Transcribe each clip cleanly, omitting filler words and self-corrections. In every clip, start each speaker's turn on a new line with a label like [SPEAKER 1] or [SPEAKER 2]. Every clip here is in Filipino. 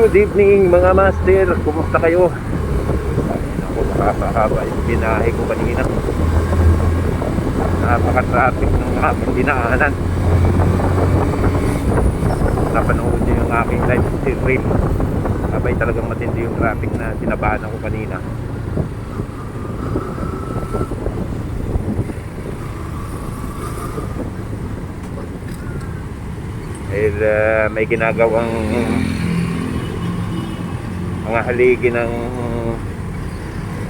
[SPEAKER 1] Good evening mga master, kumusta kayo? Ako, makapahaba yung binahe ko kanina. Napaka-traffic ng aking dinaanan. Napanood nyo yung aking live stream. Abay, talagang matindi yung traffic na sinabahan ako kanina. Dahil may ginagawang mga haligi ng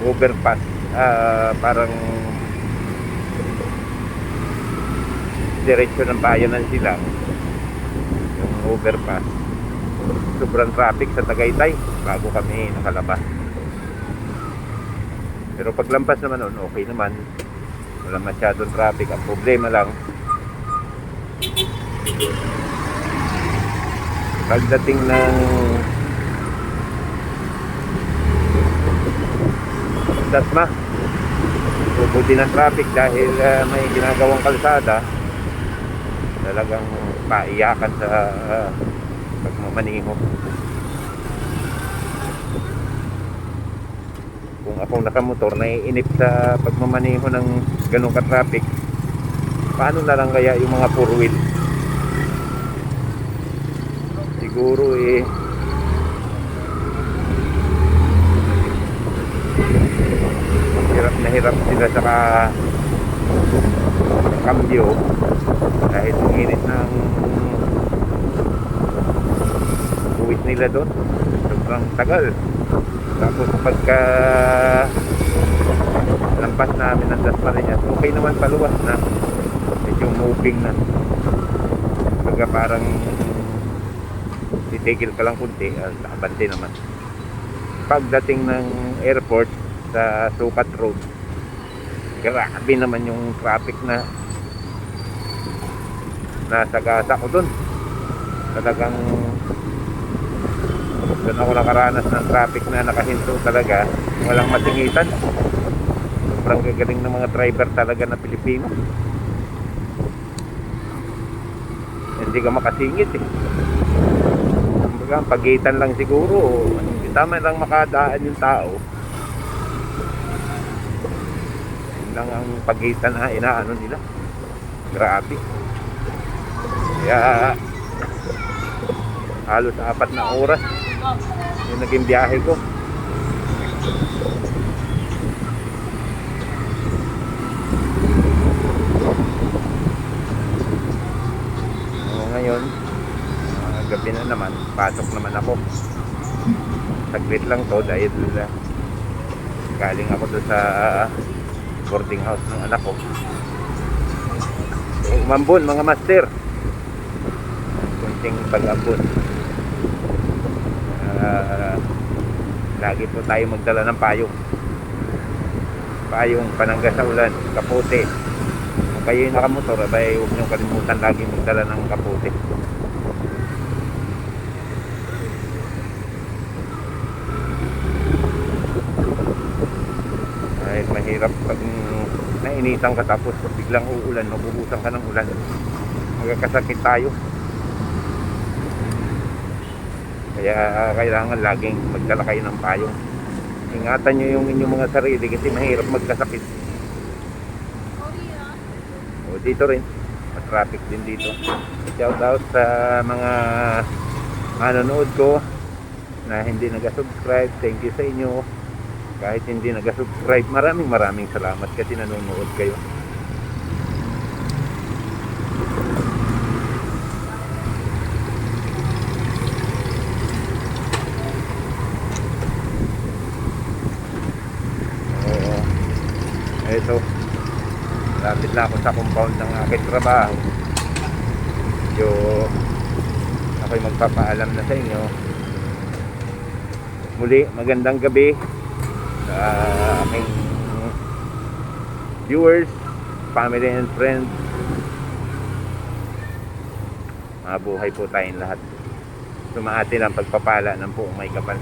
[SPEAKER 1] overpass, parang diretsyo ng bayanan sila yung overpass. Sobrang traffic sa Tagaytay bago kami nakalabas, pero paglampas naman nun okay naman, wala masyadong traffic. Ang problema lang pagdating ng Dasma, bubuti ng traffic dahil may ginagawang kalsada. Talagang paiyakan sa pagmamaniho. Kung akong nakamotor naiinip sa pagmamaniho ng ganong ka-traffic, paano na lang kaya yung mga four wheel? Siguro hirap na hirap sila sa kambyo dahil ang init ng buwis nila doon, sobrang tagal. Tapos pagka lampas namin ng Dasmariñas, okay naman, paluwas na, medyo moving na. Pagka parang titigil ka lang kunti, nakabante naman. Pagdating ng airport sa Sukat Road, grabe naman yung traffic na nasa gasa ko dun. Talagang doon ako nakaranas ng traffic na nakahinto talaga, walang masingitan. Sobrang gagaling ng mga driver talaga na Pilipino, hindi ka makasingit kumbaga pagitan lang siguro, tama lang makadaan yung tao. Lang ang pagitan na inaano nila, grabe. Kaya halos 4 na oras yung naging biyahe ko. Ngayon gabi na naman, pasok naman ako. Saglit lang to dahil galing ako doon sa boarding house ng anak ko. So, umambon mga master, kunting pag-ambon. Lagi po tayo magdala ng payong panangga sa ulan, kapote. Kung kayo yung nakamotor, abay huwag niyong kalimutan lagi magdala ng kapote. Ay, mahirap pag nainitan ka tapos biglang uulan, mabubusan ka ng ulan, magkakasakit tayo. Kaya kailangan laging magdala kayo ng payong. Ingatan nyo yung inyong mga sarili kasi mahirap magkasakit. O dito rin, traffic din dito. Shout out sa mga manonood ko na hindi nag-subscribe. Thank you sa inyo. Kahit hindi nag-subscribe, maraming salamat kasi nanonood kayo. Ito, lapit na ako sa compound ng aking trabaho. Yo, ako'y magpapaalam na sa inyo. Muli, magandang gabi sa aking viewers, family and friends. Mabuhay po tayong lahat. Sumaatin ang pagpapala ng buong may kapal.